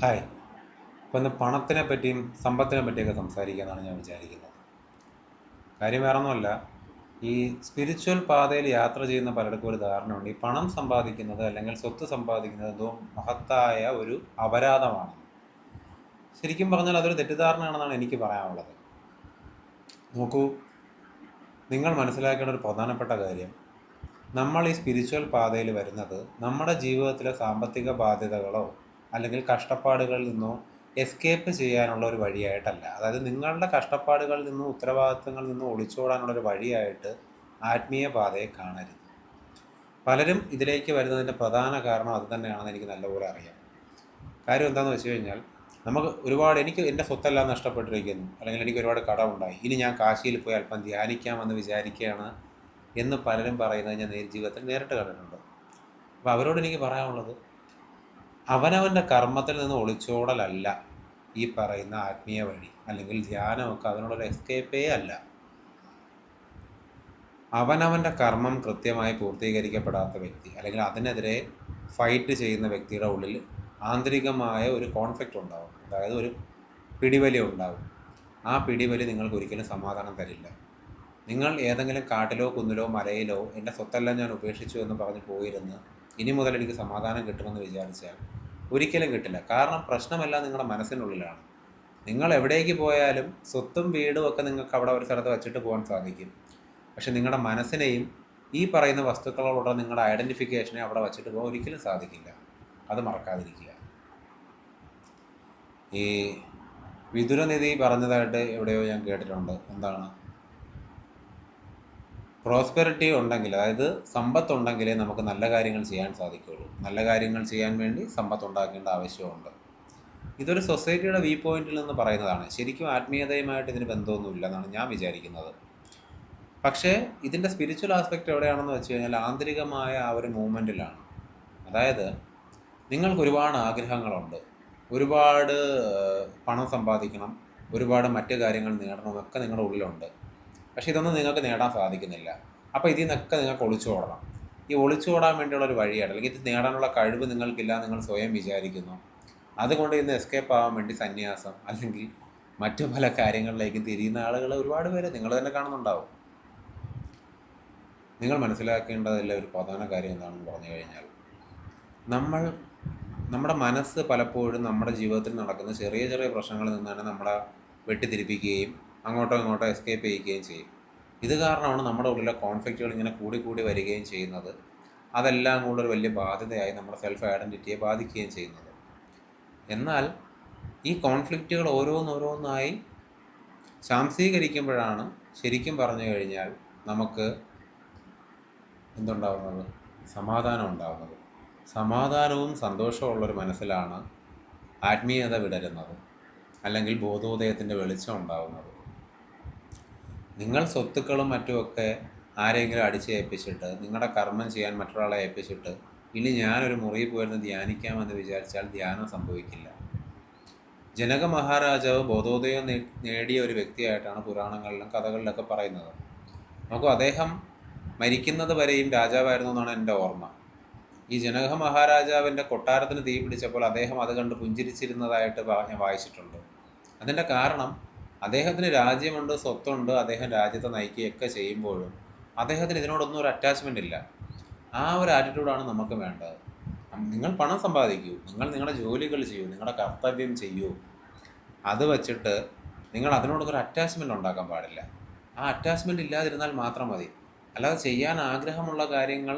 Hi. ഇപ്പം ഇന്ന് പണത്തിനെ പറ്റിയും സമ്പത്തിനെ പറ്റിയൊക്കെ സംസാരിക്കാമെന്നാണ് ഞാൻ വിചാരിക്കുന്നത്. കാര്യം വേറൊന്നുമല്ല, ഈ സ്പിരിച്വൽ പാതയിൽ യാത്ര ചെയ്യുന്ന പലർക്കും ഒരു ധാരണയുണ്ട്. ഈ പണം സമ്പാദിക്കുന്നത് അല്ലെങ്കിൽ സ്വത്ത് സമ്പാദിക്കുന്നത് എന്തോ മഹത്തായ ഒരു അപരാധമാണ്. ശരിക്കും പറഞ്ഞാൽ അതൊരു തെറ്റിദ്ധാരണയാണെന്നാണ് എനിക്ക് പറയാനുള്ളത്. നോക്കൂ, നിങ്ങൾ മനസ്സിലാക്കേണ്ട ഒരു പ്രധാനപ്പെട്ട കാര്യം, നമ്മൾ ഈ സ്പിരിച്വൽ പാതയിൽ വരുന്നത് നമ്മുടെ ജീവിതത്തിലെ സാമ്പത്തിക ബാധ്യതകളോ അല്ലെങ്കിൽ കഷ്ടപ്പാടുകളിൽ നിന്നോ എസ്കേപ്പ് ചെയ്യാനുള്ള ഒരു വഴിയായിട്ടല്ല. അതായത് നിങ്ങളുടെ കഷ്ടപ്പാടുകളിൽ നിന്നും ഉത്തരവാദിത്തങ്ങളിൽ നിന്നും ഒളിച്ചോടാനുള്ളൊരു വഴിയായിട്ട് ആത്മീയ പാതയെ കാണരുത്. പലരും ഇതിലേക്ക് വരുന്നതിൻ്റെ പ്രധാന കാരണം അത് തന്നെയാണെന്ന് എനിക്ക് നല്ലപോലെ അറിയാം. കാര്യം എന്താണെന്ന് വെച്ച് കഴിഞ്ഞാൽ, എനിക്ക് എൻ്റെ സ്വത്തെല്ലാം നഷ്ടപ്പെട്ടിരിക്കുന്നു, അല്ലെങ്കിൽ എനിക്ക് ഒരുപാട് കടമുണ്ടായി, ഇനി ഞാൻ കാശിയിൽ പോയി അല്പം ധ്യാനിക്കാമെന്ന് വിചാരിക്കുകയാണ് എന്ന് പലരും പറയുന്നത് ഞാൻ ജീവിതത്തിൽ നേരിട്ട് കണ്ടിട്ടുണ്ട്. അപ്പോൾ അവരോട് എനിക്ക് പറയാനുള്ളത്, അവനവൻ്റെ കർമ്മത്തിൽ നിന്ന് ഒളിച്ചോടലല്ല ഈ പറയുന്ന ആത്മീയ വഴി അല്ലെങ്കിൽ ധ്യാനമൊക്കെ അതിനുള്ളൊരു എസ്കേപ്പേ അല്ല. അവനവൻ്റെ കർമ്മം കൃത്യമായി പൂർത്തീകരിക്കപ്പെടാത്ത വ്യക്തി അല്ലെങ്കിൽ അതിനെതിരെ ഫൈറ്റ് ചെയ്യുന്ന വ്യക്തിയുടെ ഉള്ളിൽ ആന്തരികമായ ഒരു കോൺഫ്ലിക്റ്റ് ഉണ്ടാകും. അതായത് ഒരു പിടിവലി ഉണ്ടാകും. ആ പിടിവലി നിങ്ങൾക്ക് ഒരിക്കലും സമാധാനം തരില്ല. നിങ്ങൾ ഏതെങ്കിലും കാട്ടിലോ കുന്നിലോ മലയിലോ എൻ്റെ സ്വത്തെല്ലാം ഞാൻ ഉപേക്ഷിച്ചു എന്ന് പറഞ്ഞ് പോയിരുന്ന് ഇനി മുതൽ എനിക്ക് സമാധാനം കിട്ടുമെന്ന് വിചാരിച്ചാൽ ഒരിക്കലും കിട്ടില്ല. കാരണം പ്രശ്നമെല്ലാം നിങ്ങളുടെ മനസ്സിനുള്ളിലാണ്. നിങ്ങൾ എവിടേക്ക് പോയാലും സ്വത്തും വീടും ഒക്കെ നിങ്ങൾക്ക് അവിടെ ഒരു സ്ഥലത്ത് വച്ചിട്ട് പോകാൻ സാധിക്കും. പക്ഷെ നിങ്ങളുടെ മനസ്സിനെയും ഈ പറയുന്ന വസ്തുക്കളോടുള്ള നിങ്ങളുടെ ഐഡൻറ്റിഫിക്കേഷനെ അവിടെ വച്ചിട്ട് പോകാൻ ഒരിക്കലും സാധിക്കില്ല. അത് മറക്കാതിരിക്കുക. ഈ വിതുരനിധി പറഞ്ഞതായിട്ട് എവിടെയോ ഞാൻ കേട്ടിട്ടുണ്ട്. എന്താണ്, പ്രോസ്പെറിറ്റി ഉണ്ടെങ്കിൽ, അതായത് സമ്പത്തുണ്ടെങ്കിലേ നമുക്ക് നല്ല കാര്യങ്ങൾ ചെയ്യാൻ സാധിക്കുകയുള്ളൂ. നല്ല കാര്യങ്ങൾ ചെയ്യാൻ വേണ്ടി സമ്പത്ത് ഉണ്ടാക്കേണ്ട ആവശ്യമുണ്ട്. ഇതൊരു സൊസൈറ്റിയുടെ വ്യൂ പോയിന്റിൽ നിന്ന് പറയുന്നതാണ്. ശരിക്കും ആത്മീയതയുമായിട്ട് ഇതിന് ബന്ധമൊന്നുമില്ല എന്നാണ് ഞാൻ വിചാരിക്കുന്നത്. പക്ഷേ ഇതിൻ്റെ സ്പിരിച്വൽ ആസ്പെക്റ്റ് എവിടെയാണെന്ന് വെച്ച് കഴിഞ്ഞാൽ ആന്തരികമായ ആ ഒരു മൂവ്മെൻറ്റിലാണ്. അതായത് നിങ്ങൾക്ക് ഒരുപാട് ആഗ്രഹങ്ങളുണ്ട്, ഒരുപാട് പണം സമ്പാദിക്കണം, ഒരുപാട് മറ്റു കാര്യങ്ങൾ നേടണമെന്നൊക്കെ നിങ്ങളുടെ ഉള്ളിലുണ്ട്. പക്ഷേ ഇതൊന്നും നിങ്ങൾക്ക് നേടാൻ സാധിക്കുന്നില്ല. അപ്പോൾ ഇതിൽ നിന്നൊക്കെ നിങ്ങൾക്ക് ഒളിച്ചോടണം. ഈ ഒളിച്ചോടാൻ വേണ്ടിയുള്ളൊരു വഴിയാണ്, അല്ലെങ്കിൽ ഇത് നേടാനുള്ള കഴിവ് നിങ്ങൾക്കില്ല നിങ്ങൾ സ്വയം വിചാരിക്കുന്നു. അതുകൊണ്ട് ഇന്ന് എസ്കേപ്പ് ആവാൻ വേണ്ടി സന്യാസം അല്ലെങ്കിൽ മറ്റു പല കാര്യങ്ങളിലേക്കും തിരിയുന്ന ആളുകൾ ഒരുപാട് പേര് നിങ്ങൾ തന്നെ കാണുന്നുണ്ടാവും. നിങ്ങൾ മനസ്സിലാക്കേണ്ടതില്ല ഒരു പ്രധാന കാര്യം എന്താണെന്ന് പറഞ്ഞു കഴിഞ്ഞാൽ, നമ്മുടെ മനസ്സ് പലപ്പോഴും നമ്മുടെ ജീവിതത്തിൽ നടക്കുന്ന ചെറിയ ചെറിയ പ്രശ്നങ്ങളിൽ നിന്നാണ് നമ്മളെ വെട്ടിത്തിരിപ്പിക്കുകയും അങ്ങോട്ടോ ഇങ്ങോട്ടോ എസ്കേപ്പ് ചെയ്യുകയും ചെയ്യും. ഇത് കാരണമാണ് നമ്മുടെ ഉള്ളിലെ കോൺഫ്ലിക്റ്റുകൾ ഇങ്ങനെ കൂടി വരികയും ചെയ്യുന്നത്. അതെല്ലാം കൂടെ ഒരു വലിയ ബാധ്യതയായി നമ്മുടെ സെൽഫ് ഐഡൻറ്റിറ്റിയെ ബാധിക്കുകയും ചെയ്യുന്നത്. എന്നാൽ ഈ കോൺഫ്ലിക്റ്റുകൾ ഓരോന്നോരോന്നായി ശാംസീകരിക്കുമ്പോഴാണ് ശരിക്കും പറഞ്ഞു കഴിഞ്ഞാൽ നമുക്ക് എന്തുണ്ടാകുന്നത്, സമാധാനം ഉണ്ടാകുന്നത്. സമാധാനവും സന്തോഷമുള്ളൊരു മനസ്സിലാണ് ആത്മീയത വിടരുന്നത്, അല്ലെങ്കിൽ ബോധോദയത്തിൻ്റെ വെളിച്ചം ഉണ്ടാകുന്നത്. നിങ്ങൾ സ്വത്തുക്കളും മറ്റുമൊക്കെ ആരെങ്കിലും അടിച്ചേൽപ്പിച്ചിട്ട് നിങ്ങളുടെ കർമ്മം ചെയ്യാൻ മറ്റൊരാളെ ഏൽപ്പിച്ചിട്ട് ഇനി ഞാനൊരു മുറിയിൽ പോയിരുന്ന് ധ്യാനിക്കാമെന്ന് വിചാരിച്ചാൽ ധ്യാനം സംഭവിക്കില്ല. ജനക മഹാരാജാവ് ബോധോദയം നേടിയ ഒരു വ്യക്തിയായിട്ടാണ് പുരാണങ്ങളിലും കഥകളിലൊക്കെ പറയുന്നത്. നോക്കൂ, അദ്ദേഹം മരിക്കുന്നത് വരെയും രാജാവായിരുന്നു എന്നാണ് എൻ്റെ ഓർമ്മ. ഈ ജനക മഹാരാജാവിൻ്റെ കൊട്ടാരത്തിന് തീ പിടിച്ചപ്പോൾ അദ്ദേഹം അത് കണ്ട് പുഞ്ചിരിച്ചിരുന്നതായിട്ട് ഞാൻ വായിച്ചിട്ടുണ്ട്. അതിൻ്റെ കാരണം, അദ്ദേഹത്തിന് രാജ്യമുണ്ട്, സ്വത്തുണ്ട്, അദ്ദേഹം രാജ്യത്തെ നയിക്കുകയൊക്കെ ചെയ്യുമ്പോഴും അദ്ദേഹത്തിന് ഇതിനോടൊന്നും ഒരു അറ്റാച്ച്മെൻ്റ് ഇല്ല. ആ ഒരു ആറ്റിറ്റ്യൂഡാണ് നമുക്ക് വേണ്ടത്. നിങ്ങൾ പണം സമ്പാദിക്കൂ, നിങ്ങൾ നിങ്ങളുടെ ജോലികൾ ചെയ്യൂ, നിങ്ങളുടെ കർത്തവ്യം ചെയ്യൂ. അത് വച്ചിട്ട് നിങ്ങൾ അതിനോടൊരു അറ്റാച്ച്മെൻ്റ് ഉണ്ടാക്കാൻ പാടില്ല. ആ അറ്റാച്ച്മെൻ്റ് ഇല്ലാതിരുന്നാൽ മാത്രം മതി. അല്ലാതെ ചെയ്യാൻ ആഗ്രഹമുള്ള കാര്യങ്ങൾ,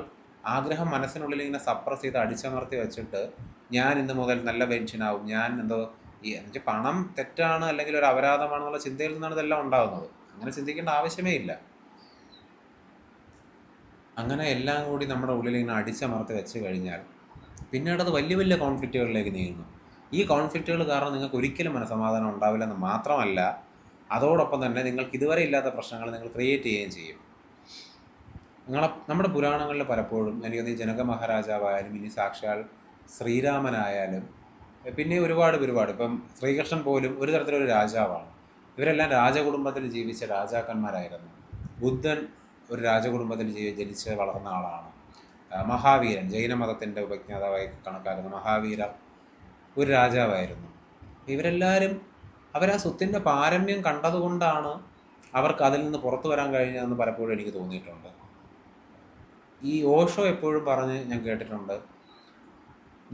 ആഗ്രഹം മനസ്സിനുള്ളിൽ ഇങ്ങനെ സപ്രസ് ചെയ്ത് അടിച്ചമർത്തി വെച്ചിട്ട് ഞാൻ ഇന്ന് മുതൽ നല്ല പെൻഷനാവും, ഞാൻ എന്തോ എന്നുവെച്ചാൽ പണം തെറ്റാണ് അല്ലെങ്കിൽ ഒരു അപരാധമാണെന്നുള്ള ചിന്തയിൽ നിന്നാണ് ഇതെല്ലാം ഉണ്ടാകുന്നത്. അങ്ങനെ ചിന്തിക്കേണ്ട ആവശ്യമേ ഇല്ല. അങ്ങനെ എല്ലാം കൂടി നമ്മുടെ ഉള്ളിൽ ഇങ്ങനെ അടിച്ചമർത്തി വെച്ച് കഴിഞ്ഞാൽ പിന്നീട് അത് വലിയ വലിയ കോൺഫ്ലിക്റ്റുകളിലേക്ക് നീങ്ങുന്നു. ഈ കോൺഫ്ലിക്റ്റുകൾ കാരണം നിങ്ങൾക്ക് ഒരിക്കലും മനസ്സമാധാനം ഉണ്ടാവില്ലെന്ന് മാത്രമല്ല, അതോടൊപ്പം തന്നെ നിങ്ങൾക്ക് ഇതുവരെ ഇല്ലാത്ത പ്രശ്നങ്ങൾ നിങ്ങൾ ക്രിയേറ്റ് ചെയ്യുകയും ചെയ്യും. നമ്മുടെ പുരാണങ്ങളിൽ പലപ്പോഴും എനിക്ക് ജനക മഹാരാജാവായാലും ഇനി സാക്ഷാൽ ശ്രീരാമനായാലും പിന്നെ ഒരുപാട് ഇപ്പം ശ്രീകൃഷ്ണൻ പോലും ഒരു തരത്തിലൊരു രാജാവാണ്. ഇവരെല്ലാം രാജകുടുംബത്തിൽ ജീവിച്ച രാജാക്കന്മാരായിരുന്നു. ബുദ്ധൻ ഒരു രാജകുടുംബത്തിൽ ജനിച്ച് വളർന്ന ആളാണ്. മഹാവീരൻ, ജൈനമതത്തിൻ്റെ ഉപജ്ഞാതാവായി കണക്കാക്കുന്ന മഹാവീരർ ഒരു രാജാവായിരുന്നു. ഇവരെല്ലാവരും അവരാ സ്വത്തിൻ്റെ പാരമ്യം കണ്ടതുകൊണ്ടാണ് അവർക്ക് അതിൽ നിന്ന് പുറത്തു വരാൻ കഴിഞ്ഞതെന്ന് പലപ്പോഴും എനിക്ക് തോന്നിയിട്ടുണ്ട്. ഈ ഓഷോ എപ്പോഴും പറഞ്ഞ് ഞാൻ കേട്ടിട്ടുണ്ട്,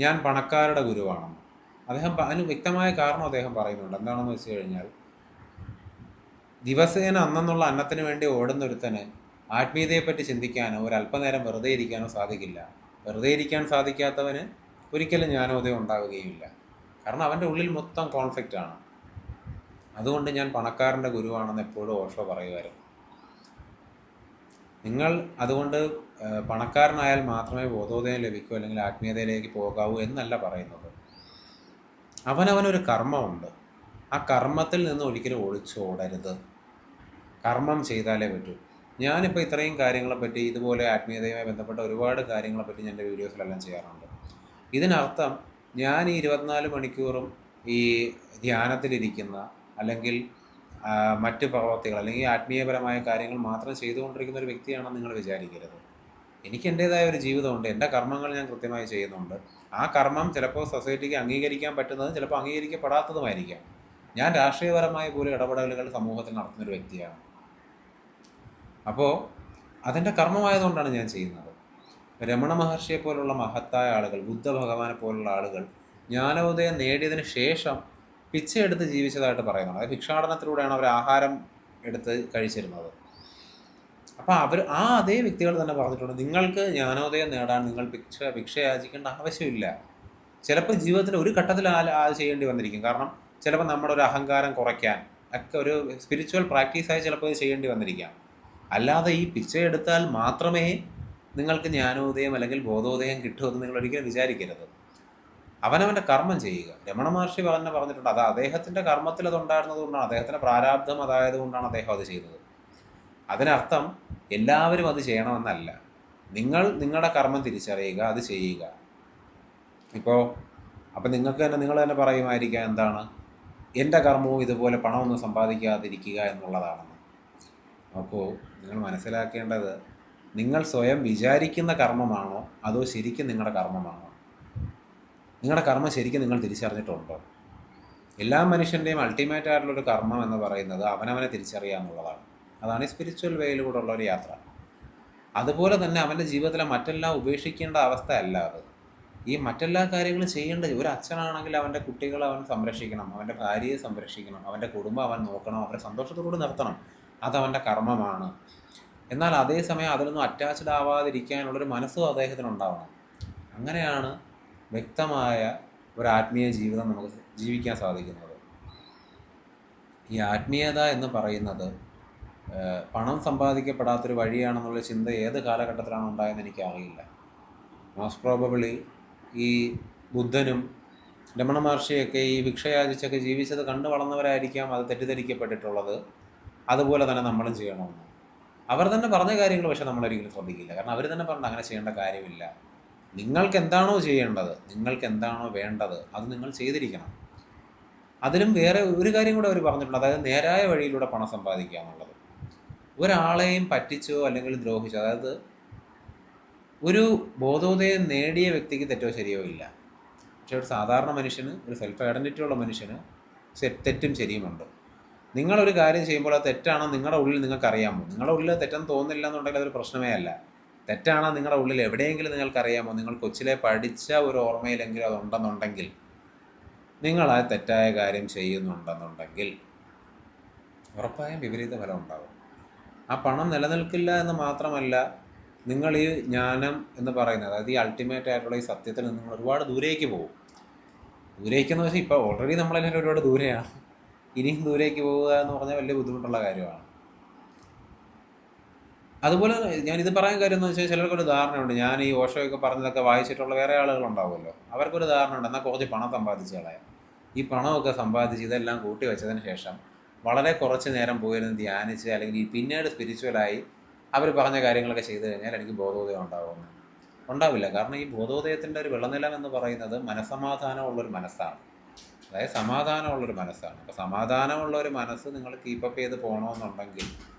ഞാൻ പണക്കാരുടെ ഗുരുവാണെന്ന്. അതിന് വ്യക്തമായ കാരണം അദ്ദേഹം പറയുന്നുണ്ട്. എന്താണെന്ന് വെച്ച് കഴിഞ്ഞാൽ, ദിവസേന അന്നെന്നുള്ള അന്നത്തിന് വേണ്ടി ഓടുന്നൊരുത്തന് ആത്മീയതയെപ്പറ്റി ചിന്തിക്കാനോ ഒരല്പനേരം വെറുതെ ഇരിക്കാനോ സാധിക്കില്ല. വെറുതെ ഇരിക്കാൻ സാധിക്കാത്തവന് ഒരിക്കലും ജ്ഞാനോദയം ഉണ്ടാവുകയില്ല. കാരണം അവൻ്റെ ഉള്ളിൽ മൊത്തം കോൺഫ്ലിക്റ്റാണ്. അതുകൊണ്ട് ഞാൻ പണക്കാരൻ്റെ ഗുരുവാണെന്ന് എപ്പോഴും ഓഷോ പറയുമായിരുന്നു. നിങ്ങൾ അതുകൊണ്ട് പണക്കാരനായാൽ മാത്രമേ ബോധോദയം ലഭിക്കൂ അല്ലെങ്കിൽ ആത്മീയതയിലേക്ക് പോകാവൂ എന്നല്ല പറയുന്നത്. അവനവനൊരു കർമ്മമുണ്ട്. ആ കർമ്മത്തിൽ നിന്ന് ഒരിക്കലും ഒളിച്ചോടരുത്. കർമ്മം ചെയ്താലേ പറ്റൂ. ഞാനിപ്പോൾ ഇത്രയും കാര്യങ്ങളെപ്പറ്റി, ഇതുപോലെ ആത്മീയതയുമായി ബന്ധപ്പെട്ട ഒരുപാട് കാര്യങ്ങളെപ്പറ്റി ഞാൻ എൻ്റെ വീഡിയോസിലെല്ലാം ചെയ്യാറുണ്ട്. ഇതിനർത്ഥം ഞാൻ ഈ 24 മണിക്കൂറും ഈ ധ്യാനത്തിലിരിക്കുന്ന അല്ലെങ്കിൽ മറ്റ് പ്രവർത്തികൾ അല്ലെങ്കിൽ ആത്മീയപരമായ കാര്യങ്ങൾ മാത്രം ചെയ്തുകൊണ്ടിരിക്കുന്ന ഒരു വ്യക്തിയാണെന്ന് നിങ്ങൾ വിചാരിക്കരുത്. എനിക്ക് എൻ്റേതായ ഒരു ജീവിതമുണ്ട്. എൻ്റെ കർമ്മങ്ങൾ ഞാൻ കൃത്യമായി ചെയ്യുന്നുണ്ട്. ആ കർമ്മം ചിലപ്പോൾ സൊസൈറ്റിക്ക് അംഗീകരിക്കാൻ പറ്റുന്നതും ചിലപ്പോൾ അംഗീകരിക്കപ്പെടാത്തതുമായിരിക്കാം. ഞാൻ രാഷ്ട്രീയപരമായ പോലും ഇടപെടലുകൾ സമൂഹത്തിൽ നടത്തുന്നൊരു വ്യക്തിയാണ്. അപ്പോൾ അതെൻ്റെ കർമ്മമായതുകൊണ്ടാണ് ഞാൻ ചെയ്യുന്നത്. രമണ മഹർഷിയെ പോലുള്ള മഹത്തായ ആളുകൾ, ബുദ്ധ ഭഗവാനെ പോലുള്ള ആളുകൾ ജ്ഞാനോദയം നേടിയതിന് ശേഷം പിച്ചയെടുത്ത് ജീവിച്ചതായിട്ട് പറയുന്നുണ്ട്. അതായത് ഭിക്ഷാടനത്തിലൂടെയാണ് അവർ ആഹാരം എടുത്ത് കഴിച്ചിരുന്നത്. അപ്പോൾ അതേ വ്യക്തികൾ തന്നെ പറഞ്ഞിട്ടുണ്ട്, നിങ്ങൾക്ക് ജ്ഞാനോദയം നേടാൻ നിങ്ങൾ ഭിക്ഷ യാചിക്കേണ്ട ആവശ്യമില്ല. ചിലപ്പോൾ ജീവിതത്തിൽ ഒരു ഘട്ടത്തിൽ അത് ചെയ്യേണ്ടി വന്നിരിക്കും. കാരണം ചിലപ്പോൾ നമ്മുടെ ഒരു അഹങ്കാരം കുറയ്ക്കാൻ ഒക്കെ ഒരു സ്പിരിച്വൽ പ്രാക്ടീസായി ചിലപ്പോൾ ഇത് ചെയ്യേണ്ടി വന്നിരിക്കാം. അല്ലാതെ ഈ പിച്ചയെടുത്താൽ മാത്രമേ നിങ്ങൾക്ക് ജ്ഞാനോദയം അല്ലെങ്കിൽ ബോധോദയം കിട്ടുമെന്ന് നിങ്ങൾ ഒരിക്കലും വിചാരിക്കരുത്. അവനവൻ്റെ കർമ്മം ചെയ്യുക. രമണ മഹർഷി പറഞ്ഞിട്ടുണ്ട്, അത് അദ്ദേഹത്തിൻ്റെ കർമ്മത്തിൽ അതുണ്ടായിരുന്നത് കൊണ്ടാണ്, അദ്ദേഹത്തിൻ്റെ പ്രാരാബ്ധം അതായതുകൊണ്ടാണ് അദ്ദേഹം അത് ചെയ്തത്. അതിനർത്ഥം എല്ലാവരും അത് ചെയ്യണമെന്നല്ല. നിങ്ങളുടെ കർമ്മം തിരിച്ചറിയുക, അത് ചെയ്യുക. അപ്പം നിങ്ങൾ തന്നെ പറയുമായിരിക്കാം, എന്താണ് എൻ്റെ കർമ്മവും ഇതുപോലെ പണമൊന്നും സമ്പാദിക്കാതിരിക്കുക എന്നുള്ളതാണെന്ന്. അപ്പോൾ നിങ്ങൾ മനസ്സിലാക്കേണ്ടത്, നിങ്ങൾ സ്വയം വിചാരിക്കുന്ന കർമ്മമാണോ അതോ ശരിക്കും നിങ്ങളുടെ കർമ്മമാണോ? നിങ്ങളുടെ കർമ്മം ശരിക്കും നിങ്ങൾ തിരിച്ചറിഞ്ഞിട്ടുണ്ടോ? എല്ലാ മനുഷ്യൻ്റെയും അൾട്ടിമേറ്റ് ആയിട്ടുള്ളൊരു കർമ്മം എന്ന് പറയുന്നത് അവനവനെ തിരിച്ചറിയുക എന്നുള്ളതാണ്. അതാണ് ഈ സ്പിരിച്വൽ വേയിലൂടെ ഉള്ളൊരു യാത്ര. അതുപോലെ തന്നെ അവൻ്റെ ജീവിതത്തിലെ മറ്റെല്ലാം ഉപേക്ഷിക്കേണ്ട അവസ്ഥ അല്ല അത്. ഈ മറ്റെല്ലാ കാര്യങ്ങളും ചെയ്യേണ്ടത്, ഒരു അച്ഛനാണെങ്കിൽ അവൻ്റെ കുട്ടികളെ അവൻ സംരക്ഷിക്കണം, അവൻ്റെ ഭാര്യയെ സംരക്ഷിക്കണം, അവൻ്റെ കുടുംബം അവൻ നോക്കണം, അവരെ സന്തോഷത്തോടെ നിർത്തണം. അതവൻ്റെ കർമ്മമാണ്. എന്നാൽ അതേസമയം അതിലൊന്നും അറ്റാച്ച്ഡ് ആവാതിരിക്കാനുള്ളൊരു മനസ്സും അദ്ദേഹത്തിനുണ്ടാവണം. അങ്ങനെയാണ് വ്യക്തമായ ഒരു ആത്മീയ ജീവിതം നമുക്ക് ജീവിക്കാൻ സാധിക്കുന്നത്. ഈ ആത്മീയത എന്ന് പറയുന്നത് പണം സമ്പാദിക്കപ്പെടാത്തൊരു വഴിയാണെന്നുള്ള ചിന്ത ഏത് കാലഘട്ടത്തിലാണ് ഉണ്ടായെന്ന് എനിക്കറിയില്ല. മോസ്റ്റ് പ്രോബബിളി ഈ ബുദ്ധനും രമണ മഹർഷിയൊക്കെ ഈ ഭിക്ഷയാചിച്ചൊക്കെ ജീവിച്ചത് കണ്ടു വളർന്നവരായിരിക്കാം അത് തെറ്റിദ്ധരിക്കപ്പെട്ടിട്ടുള്ളത്. അതുപോലെ തന്നെ നമ്മളും ചെയ്യണമെന്ന് അവർ തന്നെ പറഞ്ഞ കാര്യങ്ങൾ പക്ഷെ നമ്മളൊരിക്കലും ശ്രദ്ധിക്കില്ല. കാരണം അവർ തന്നെ പറഞ്ഞത് അങ്ങനെ ചെയ്യേണ്ട കാര്യമില്ല. നിങ്ങൾക്ക് എന്താണോ ചെയ്യേണ്ടത്, നിങ്ങൾക്ക് എന്താണോ വേണ്ടത്, അത് നിങ്ങൾ ചെയ്തിരിക്കണം. അതിലും വേറെ ഒരു കാര്യം കൂടെ അവർ പറഞ്ഞിട്ടുണ്ട്, അതായത് നേരായ വഴിയിലൂടെ പണം സമ്പാദിക്കുക എന്നുള്ളത്. ഒരാളെയും പറ്റിച്ചോ അല്ലെങ്കിൽ ദ്രോഹിച്ചോ, അതായത് ഒരു ബോധോദയം നേടിയ വ്യക്തിക്ക് തെറ്റോ ശരിയോ ഇല്ല. പക്ഷെ ഒരു സാധാരണ മനുഷ്യന്, ഒരു സെൽഫ് ഐഡൻറ്റിറ്റി ഉള്ള മനുഷ്യന് തെറ്റും ശരിയുമുണ്ട്. നിങ്ങളൊരു കാര്യം ചെയ്യുമ്പോൾ അത് തെറ്റാണോ നിങ്ങളുടെ ഉള്ളിൽ നിങ്ങൾക്കറിയാമോ? നിങ്ങളുടെ ഉള്ളിൽ തെറ്റെന്ന് തോന്നില്ല എന്നുണ്ടെങ്കിൽ അതൊരു പ്രശ്നമേ അല്ല. തെറ്റാണോ നിങ്ങളുടെ ഉള്ളിൽ എവിടെയെങ്കിലും നിങ്ങൾക്കറിയാമോ? നിങ്ങൾ കൊച്ചിലെ പഠിച്ച ഒരു ഓർമ്മയിലെങ്കിലും അതുണ്ടെന്നുണ്ടെങ്കിൽ, നിങ്ങൾ ആ തെറ്റായ കാര്യം ചെയ്യുന്നുണ്ടെന്നുണ്ടെങ്കിൽ ഉറപ്പായും വിപരീത ഫലം ഉണ്ടാകും. ആ പണം നിലനിൽക്കില്ല എന്ന് മാത്രമല്ല, നിങ്ങൾ ഈ ജ്ഞാനം എന്ന് പറയുന്നത്, അതായത് ഈ അൾട്ടിമേറ്റ് ആയിട്ടുള്ള ഈ സത്യത്തിൽ നിന്ന് നിങ്ങൾ ഒരുപാട് ദൂരേക്ക് പോകും. ദൂരേക്കെന്ന് വെച്ചാൽ ഇപ്പോൾ ഓൾറെഡി നമ്മളതിനെ ഒരുപാട് ദൂരെയാണ്. ഇനിയും ദൂരേക്ക് പോവുക എന്ന് പറഞ്ഞാൽ വലിയ ബുദ്ധിമുട്ടുള്ള കാര്യമാണ്. അതുപോലെ ഞാനിത് പറയാൻ കാര്യം എന്ന് വെച്ചാൽ, ചിലർക്കൊരു ധാരണയുണ്ട്, ഞാൻ ഈ ഓഷോയൊക്കെ പറഞ്ഞതൊക്കെ വായിച്ചിട്ടുള്ള വേറെ ആളുകളുണ്ടാവുമല്ലോ, അവർക്കൊരു ധാരണയുണ്ട്, എന്നാൽ കുറച്ച് പണം സമ്പാദിച്ച് കളയാം. ഈ പണമൊക്കെ സമ്പാദിച്ച് ഇതെല്ലാം കൂട്ടി വെച്ചതിന് ശേഷം വളരെ കുറച്ച് നേരം പോയിരുന്ന് ധ്യാനിച്ച് അല്ലെങ്കിൽ പിന്നീട് സ്പിരിച്വലായി അവർ പറഞ്ഞ കാര്യങ്ങളൊക്കെ ചെയ്തു കഴിഞ്ഞാൽ എനിക്ക് ബോധോദയം ഉണ്ടാവുമെന്ന്. ഉണ്ടാവില്ല. കാരണം ഈ ബോധോദയത്തിൻ്റെ ഒരു വിളനിലം എന്ന് പറയുന്നത് മനസ്സമാധാനമുള്ളൊരു മനസ്സാണ്. അതായത് സമാധാനമുള്ളൊരു മനസ്സാണ്. അപ്പോൾ സമാധാനമുള്ളൊരു മനസ്സ് നിങ്ങൾ കീപ്പപ്പ് ചെയ്ത് പോകണമെന്നുണ്ടെങ്കിൽ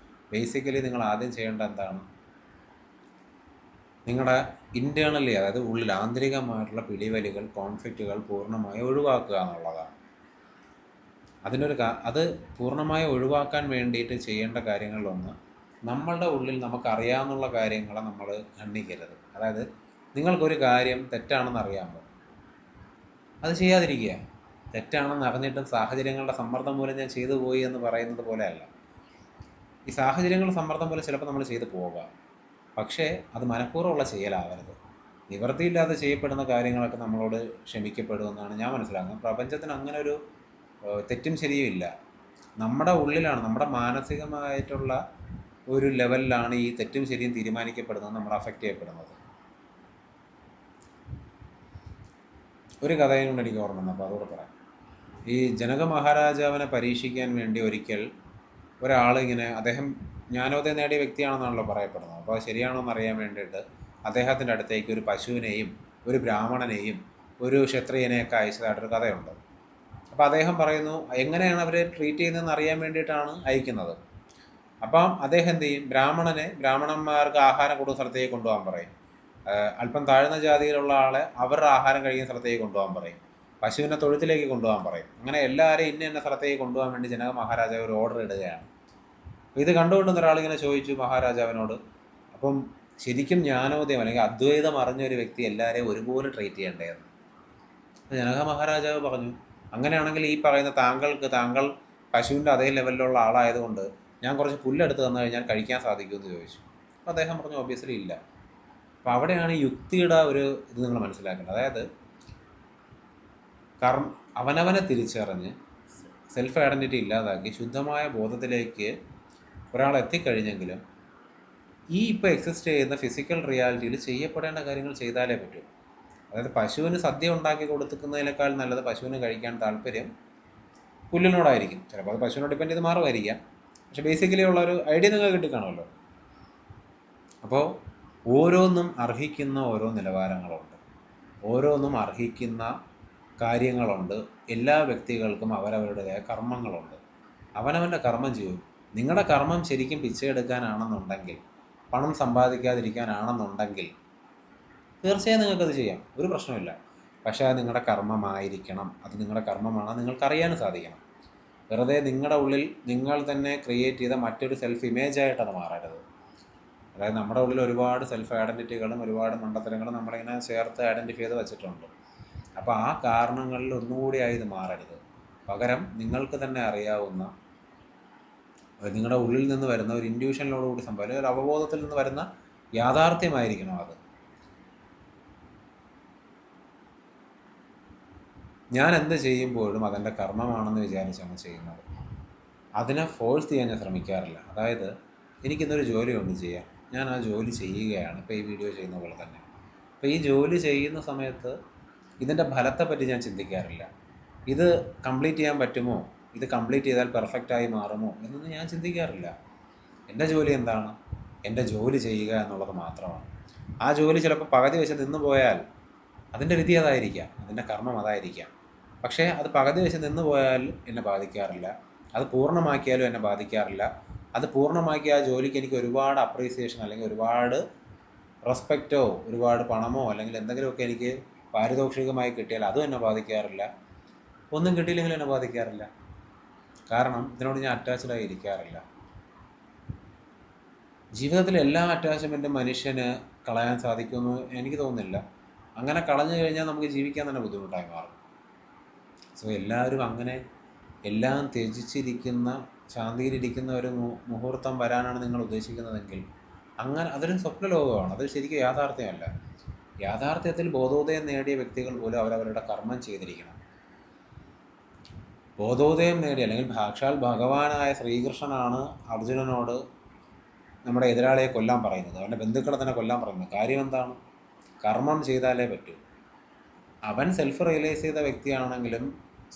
ബേസിക്കലി നിങ്ങൾ ആദ്യം ചെയ്യേണ്ട എന്താണ്? നിങ്ങളുടെ ഇൻറ്റേർണലി, അതായത് ഉള്ളിൽ ആന്തരികമായിട്ടുള്ള പിടിവലികൾ, കോൺഫ്ലിക്റ്റുകൾ പൂർണ്ണമായി ഒഴിവാക്കുക എന്നുള്ളതാണ്. അത് പൂർണ്ണമായി ഒഴിവാക്കാൻ വേണ്ടിയിട്ട് ചെയ്യേണ്ട കാര്യങ്ങളിലൊന്ന്, നമ്മളുടെ ഉള്ളിൽ നമുക്കറിയാവുന്ന കാര്യങ്ങളെ നമ്മൾ ഖണ്ഡിക്കരുത്. അതായത് നിങ്ങൾക്കൊരു കാര്യം തെറ്റാണെന്ന് അറിയാമോ, അത് ചെയ്യാതിരിക്കുക. തെറ്റാണെന്ന് അറിഞ്ഞിട്ടും സാഹചര്യങ്ങളുടെ സമ്മർദ്ദം മൂലം ഞാൻ ചെയ്തു പോയി എന്ന് പറയുന്നത് പോലെയല്ല. ഈ സാഹചര്യങ്ങളുടെ സമ്മർദ്ദം പോലെ ചിലപ്പോൾ നമ്മൾ ചെയ്തു പോകാം, പക്ഷേ അത് മനഃപൂർവ്വമുള്ള ചെയ്യലാവരുത്. നിവൃത്തിയില്ലാതെ ചെയ്യപ്പെടുന്ന കാര്യങ്ങളൊക്കെ നമ്മളോട് ക്ഷമിക്കപ്പെടുമെന്നാണ് ഞാൻ മനസ്സിലാക്കുന്നത്. പ്രപഞ്ചത്തിന് അങ്ങനെ ഒരു തെറ്റും ശരിയും ഇല്ല. നമ്മുടെ ഉള്ളിലാണ്, നമ്മുടെ മാനസികമായിട്ടുള്ള ഒരു ലെവലിലാണ് ഈ തെറ്റും ശരിയും തീരുമാനിക്കപ്പെടുന്നത്, നമ്മൾ അഫക്റ്റ് ചെയ്യപ്പെടുന്നത്. ഒരു കഥയും കൊണ്ട് എനിക്ക് ഓർമ്മ വന്നു, അപ്പോൾ അതോടെ പറയാം. ഈ ജനക മഹാരാജാവിനെ പരീക്ഷിക്കാൻ വേണ്ടി ഒരിക്കൽ ഒരാളിങ്ങനെ, അദ്ദേഹം ജ്ഞാനോദയം നേടിയ വ്യക്തിയാണെന്നാണല്ലോ പറയപ്പെടുന്നത്. അപ്പോൾ അത് ശരിയാണോ എന്നറിയാൻ വേണ്ടിയിട്ട് അദ്ദേഹത്തിൻ്റെ അടുത്തേക്ക് ഒരു പശുവിനെയും ഒരു ബ്രാഹ്മണനെയും ഒരു ക്ഷത്രിയനെയൊക്കെ അയച്ചതായിട്ടൊരു കഥയുണ്ട്. അപ്പോൾ അദ്ദേഹം പറയുന്നു എങ്ങനെയാണ് അവരെ ട്രീറ്റ് ചെയ്യുന്നതെന്ന് അറിയാൻ വേണ്ടിയിട്ടാണ് അയക്കുന്നത്. അപ്പം അദ്ദേഹം എന്ത് ചെയ്യും, ബ്രാഹ്മണന്മാർക്ക് ആഹാരം കൊടുക്കുന്ന സ്ഥലത്തേക്ക് കൊണ്ടുപോകാൻ പറയും. അല്പം താഴ്ന്ന ജാതിയിലുള്ള ആളെ അവരുടെ ആഹാരം കഴിക്കുന്ന സ്ഥലത്തേക്ക് കൊണ്ടുപോകാൻ പറയും. പശുവിനെ തൊഴുത്തിലേക്ക് കൊണ്ടുപോകാൻ പറയും. അങ്ങനെ എല്ലാവരെയും ഇന്ന സ്ഥലത്തേക്ക് കൊണ്ടുപോകാൻ വേണ്ടി ജനക മഹാരാജാവ് ഒരു ഓർഡർ ഇടുകയാണ്. അപ്പോൾ ഇത് കണ്ടുകൊണ്ടുന്ന ഒരാളിങ്ങനെ ചോദിച്ചു മഹാരാജാവിനോട്, അപ്പം ശരിക്കും ജ്ഞാനോദയം അല്ലെങ്കിൽ അദ്വൈതം അറിഞ്ഞൊരു വ്യക്തി എല്ലാവരെയും ഒരുപോലെ ട്രീറ്റ് ചെയ്യേണ്ടതെന്ന്. ജനക മഹാരാജാവ് പറഞ്ഞു, അങ്ങനെയാണെങ്കിൽ ഈ പറയുന്ന താങ്കൾ പശുവിൻ്റെ അതേ ലെവലിലുള്ള ആളായതുകൊണ്ട് ഞാൻ കുറച്ച് പുല്ലെടുത്ത് തന്നു കഴിഞ്ഞാൽ കഴിക്കാൻ സാധിക്കുമെന്ന് ചോദിച്ചു. അപ്പോൾ അദ്ദേഹം പറഞ്ഞു ഒബ്വിയസ്ലി ഇല്ല. അപ്പോൾ അവിടെയാണ് യുക്തിയുടെ ഒരു ഇത് നിങ്ങൾ മനസ്സിലാക്കേണ്ടത്. അതായത് അവനവനെ തിരിച്ചറിഞ്ഞ് സെൽഫ് ഐഡൻറ്റിറ്റി ഇല്ലാതാക്കി ശുദ്ധമായ ബോധത്തിലേക്ക് ഒരാൾ എത്തിക്കഴിഞ്ഞെങ്കിലും ഈ ഇപ്പോൾ എക്സിസ്റ്റ് ചെയ്യുന്ന ഫിസിക്കൽ റിയാലിറ്റിയിൽ ചെയ്യപ്പെടേണ്ട കാര്യങ്ങൾ ചെയ്താലേ പറ്റൂ. അതായത് പശുവിന് സദ്യ ഉണ്ടാക്കി കൊടുക്കുന്നതിനേക്കാൾ നല്ലത് പശുവിന് കഴിക്കാൻ താല്പര്യം പുല്ലിനോടായിരിക്കും. ചിലപ്പോൾ അത് പശുവിനോട് ഡിപ്പെൻഡ് ചെയ്ത് മാറുമായിരിക്കാം, പക്ഷെ ബേസിക്കലി ഉള്ളൊരു ഐഡിയ നിങ്ങൾക്ക് കിട്ടിക്കാണുമല്ലോ. അപ്പോൾ ഓരോന്നും അർഹിക്കുന്ന ഓരോ നിലവാരങ്ങളുണ്ട്, ഓരോന്നും അർഹിക്കുന്ന കാര്യങ്ങളുണ്ട്. എല്ലാ വ്യക്തികൾക്കും അവരവരുടേതായ കർമ്മങ്ങളുണ്ട്. അവനവൻ്റെ കർമ്മം ചെയ്യും. നിങ്ങളുടെ കർമ്മം ശരിക്കും പിച്ചയെടുക്കാനാണെന്നുണ്ടെങ്കിൽ, പണം സമ്പാദിക്കാതിരിക്കാനാണെന്നുണ്ടെങ്കിൽ തീർച്ചയായും നിങ്ങൾക്കത് ചെയ്യാം, ഒരു പ്രശ്നമില്ല. പക്ഷേ അത് നിങ്ങളുടെ കർമ്മമായിരിക്കണം. അത് നിങ്ങളുടെ കർമ്മമാണ്, നിങ്ങൾക്കറിയാനും സാധിക്കണം. വെറുതെ നിങ്ങളുടെ ഉള്ളിൽ നിങ്ങൾ തന്നെ ക്രിയേറ്റ് ചെയ്ത മറ്റൊരു സെൽഫ് ഇമേജായിട്ട് അത് മാറരുത്. അതായത് നമ്മുടെ ഉള്ളിൽ ഒരുപാട് സെൽഫ് ഐഡൻറ്റിറ്റികളും ഒരുപാട് മണ്ടത്തരങ്ങളും നമ്മളിങ്ങനെ ചേർത്ത് ഐഡൻറ്റിഫൈ ചെയ്ത് വെച്ചിട്ടുണ്ട്. അപ്പോൾ ആ കാരണങ്ങളിൽ ഒന്നുകൂടിയായി ഇത് മാറരുത്. പകരം നിങ്ങൾക്ക് തന്നെ അറിയാവുന്ന, നിങ്ങളുടെ ഉള്ളിൽ നിന്ന് വരുന്ന ഒരു ഇൻഡ്യൂഷനിലോടുകൂടി സംഭവം, ഒരു അവബോധത്തിൽ നിന്ന് വരുന്ന യാഥാർത്ഥ്യമായിരിക്കണം അത്. ഞാൻ എന്ത് ചെയ്യുമ്പോഴും അതെൻ്റെ കർമ്മമാണെന്ന് വിചാരിച്ചാണ് ചെയ്യുന്നത്. അതിനെ ഫോഴ്സ് ചെയ്യാൻ ഞാൻ ശ്രമിക്കാറില്ല. അതായത് എനിക്കിന്നൊരു ജോലിയുണ്ട് ചെയ്യാൻ, ഞാൻ ആ ജോലി ചെയ്യുകയാണ്. ഇപ്പോൾ ഈ വീഡിയോ ചെയ്യുന്ന പോലെ തന്നെ. അപ്പോൾ ഈ ജോലി ചെയ്യുന്ന സമയത്ത് ഇതിൻ്റെ ഫലത്തെപ്പറ്റി ഞാൻ ചിന്തിക്കാറില്ല. ഇത് കംപ്ലീറ്റ് ചെയ്യാൻ പറ്റുമോ, ഇത് കംപ്ലീറ്റ് ചെയ്താൽ പെർഫെക്റ്റായി മാറുമോ എന്നൊന്നും ഞാൻ ചിന്തിക്കാറില്ല. എൻ്റെ ജോലി എന്താണ്? എൻ്റെ ജോലി ചെയ്യുക എന്നുള്ളത് മാത്രമാണ്. ആ ജോലി ചിലപ്പോൾ പകുതി വെച്ച് നിന്ന് പോയാൽ അതിൻ്റെ വിധി അതായിരിക്കാം, അതിൻ്റെ കർമ്മം അതായിരിക്കാം. പക്ഷേ അത് പകുതി വെച്ച് നിന്ന് പോയാൽ എന്നെ ബാധിക്കാറില്ല, അത് പൂർണ്ണമാക്കിയാലും എന്നെ ബാധിക്കാറില്ല. അത് പൂർണ്ണമാക്കി ആ ജോലിക്ക് എനിക്ക് ഒരുപാട് അപ്രീസിയേഷൻ അല്ലെങ്കിൽ ഒരുപാട് റെസ്പെക്റ്റോ ഒരുപാട് പണമോ അല്ലെങ്കിൽ എന്തെങ്കിലുമൊക്കെ എനിക്ക് പാരിതോഷികമായി കിട്ടിയാൽ അതും എന്നെ ബാധിക്കാറില്ല. ഒന്നും കിട്ടിയില്ലെങ്കിലും എന്നെ ബാധിക്കാറില്ല. കാരണം ഇതിനോട് ഞാൻ അറ്റാച്ച്ഡായി ഇരിക്കാറില്ല. ജീവിതത്തിൽ എല്ലാ അറ്റാച്ച്മെൻറ്റും മനുഷ്യന് കളയാൻ സാധിക്കുമെന്ന് എനിക്ക് തോന്നുന്നില്ല. അങ്ങനെ കളഞ്ഞു കഴിഞ്ഞാൽ നമുക്ക് ജീവിക്കാൻ തന്നെ ബുദ്ധിമുട്ടായി മാറും. സോ എല്ലാവരും അങ്ങനെ എല്ലാം ത്യജിച്ചിരിക്കുന്ന, ശാന്തിയിലിരിക്കുന്ന ഒരു മുഹൂർത്തം വരാനാണ് നിങ്ങൾ ഉദ്ദേശിക്കുന്നതെങ്കിൽ അങ്ങനെ അതൊരു സ്വപ്ന ലോകമാണ്, അത് ശരിക്കും യാഥാർത്ഥ്യമല്ല. യാഥാർത്ഥ്യത്തിൽ ബോധോദയം നേടിയ വ്യക്തികൾ പോലും അവരവരുടെ കർമ്മം ചെയ്തിരിക്കണം. ബോധോദയം നേടി അല്ലെങ്കിൽ സാക്ഷാൽ ഭഗവാനായ ശ്രീകൃഷ്ണനാണ് അർജുനനോട് നമ്മുടെ എതിരാളിയെ കൊല്ലാൻ പറയുന്നത്, അവൻ്റെ ബന്ധുക്കളെ തന്നെ കൊല്ലാൻ പറയുന്നത്. കാര്യം എന്താണ്? കർമ്മം ചെയ്താലേ പറ്റൂ. അവൻ സെൽഫ് റിയലൈസ് ചെയ്ത വ്യക്തിയാണെങ്കിലും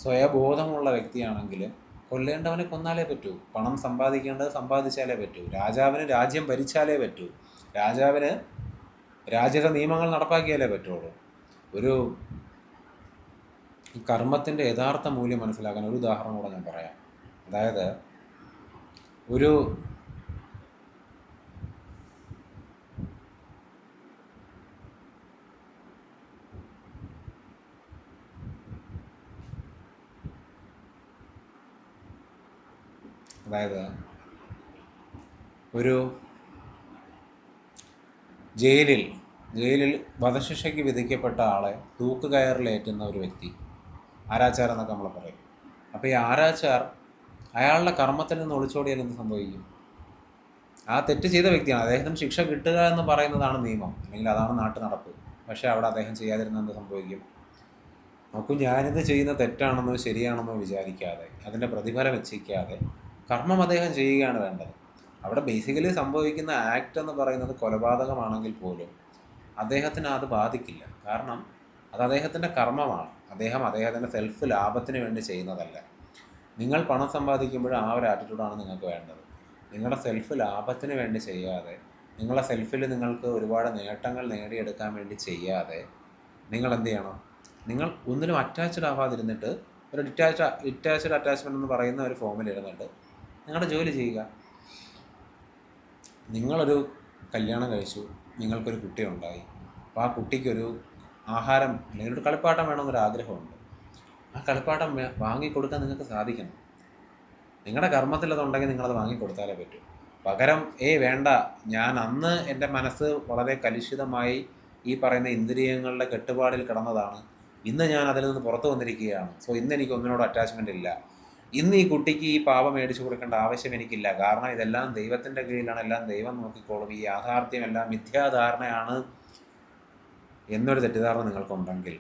സ്വയബോധമുള്ള വ്യക്തിയാണെങ്കിലും കൊല്ലേണ്ടവനെ കൊന്നാലേ പറ്റൂ. പണം സമ്പാദിക്കേണ്ടത് സമ്പാദിച്ചാലേ പറ്റൂ. രാജാവിന് രാജ്യം ഭരിച്ചാലേ പറ്റൂ. രാജാവിന് രാജ്യത്തെ നിയമങ്ങൾ നടപ്പാക്കിയാലേ പറ്റുള്ളൂ. ഒരു കർമ്മത്തിൻ്റെ യഥാർത്ഥ മൂല്യം മനസ്സിലാക്കാൻ ഒരു ഉദാഹരണം കൂടെ ഞാൻ പറയാം. അതായത് ഒരു അതായത് ഒരു ജയിലിൽ വധശിക്ഷയ്ക്ക് വിധിക്കപ്പെട്ട ആളെ തൂക്കുകയറിലേറ്റുന്ന ഒരു വ്യക്തി, ആരാച്ചാർ എന്നൊക്കെ നമ്മൾ പറയും. അപ്പോൾ ഈ ആരാച്ചാർ അയാളുടെ കർമ്മത്തിൽ നിന്ന് ഒളിച്ചോടിയാൽ എന്ത് സംഭവിക്കും? ആ തെറ്റ് ചെയ്ത വ്യക്തിയാണ്, അദ്ദേഹത്തിന് ശിക്ഷ കിട്ടുക എന്ന് പറയുന്നതാണ് നിയമം, അല്ലെങ്കിൽ അതാണ് നാട്ടു നടപ്പ്. പക്ഷേ അവിടെ അദ്ദേഹം ചെയ്യാതിരുന്ന എന്ത് സംഭവിക്കും? നോക്കൂ, ഞാനിത് ചെയ്യുന്ന തെറ്റാണെന്നോ ശരിയാണെന്നോ വിചാരിക്കാതെ, അതിൻ്റെ പ്രതിഫലം വെച്ചിരിക്കാതെ കർമ്മം അദ്ദേഹം ചെയ്യുകയാണ് വേണ്ടത്. അവിടെ ബേസിക്കലി സംഭവിക്കുന്ന ആക്ട് എന്ന് പറയുന്നത് കൊലപാതകമാണെങ്കിൽ പോലും അദ്ദേഹത്തിന് അത് ബാധിക്കില്ല. കാരണം അത് അദ്ദേഹത്തിൻ്റെ കർമ്മമാണ്. അദ്ദേഹത്തിൻ്റെ സെൽഫ് ലാഭത്തിന് വേണ്ടി ചെയ്യുന്നതല്ല. നിങ്ങൾ പണം സമ്പാദിക്കുമ്പോൾ ആ ഒരു ആറ്റിറ്റ്യൂഡാണ് നിങ്ങൾക്ക് വേണ്ടത്. നിങ്ങളുടെ സെൽഫ് ലാഭത്തിന് വേണ്ടി ചെയ്യാതെ, നിങ്ങളുടെ സെൽഫിൽ നിങ്ങൾക്ക് ഒരുപാട് നേട്ടങ്ങൾ നേടിയെടുക്കാൻ വേണ്ടി ചെയ്യാതെ നിങ്ങൾ എന്ത് ചെയ്യണം? നിങ്ങൾ ഒന്നിലും അറ്റാച്ച്ഡ് ആവാതിരുന്നിട്ട് ഒരു ഡിറ്റാച്ച്ഡ് അറ്റാച്ച്മെൻ്റ് എന്ന് പറയുന്ന ഒരു ഫോമിലിരുന്നിട്ട് നിങ്ങളുടെ ജോലി ചെയ്യുക. നിങ്ങളൊരു കല്യാണം കഴിച്ചു, നിങ്ങൾക്കൊരു കുട്ടി ഉണ്ടായി. അപ്പോൾ ആ കുട്ടിക്കൊരു ആഹാരം അല്ലെങ്കിൽ ഒരു കളിപ്പാട്ടം വേണമെന്നൊരു ആഗ്രഹമുണ്ട്. ആ കളിപ്പാട്ടം വാങ്ങിക്കൊടുക്കാൻ നിങ്ങൾക്ക് സാധിക്കണം. നിങ്ങളുടെ കർമ്മത്തിൽ അതുണ്ടെങ്കിൽ നിങ്ങളത് വാങ്ങിക്കൊടുത്താലേ പറ്റൂ. പകരം വേണ്ട, ഞാൻ അന്ന് എൻ്റെ മനസ്സ് വളരെ കലുഷിതമായി ഈ പറയുന്ന ഇന്ദ്രിയങ്ങളുടെ കെട്ടുപാടിൽ കിടന്നതാണ്, ഇന്ന് ഞാൻ അതിൽ നിന്ന് പുറത്തു വന്നിരിക്കുകയാണ്, സോ ഇന്ന് എനിക്ക് ഒന്നിനോട് അറ്റാച്ച്മെൻ്റ് ഇല്ല, ഇന്ന് ഈ കുട്ടിക്ക് ഈ പാവ മേടിച്ചു കൊടുക്കേണ്ട ആവശ്യം എനിക്കില്ല, കാരണം ഇതെല്ലാം ദൈവത്തിൻ്റെ കീഴിലാണ്, എല്ലാം ദൈവം നോക്കിക്കോളും, ഈ യാഥാർത്ഥ്യം എല്ലാം മിഥ്യാധാരണയാണ് എന്നൊരു തെറ്റിദ്ധാരണ നിങ്ങൾക്കുണ്ടെങ്കിൽ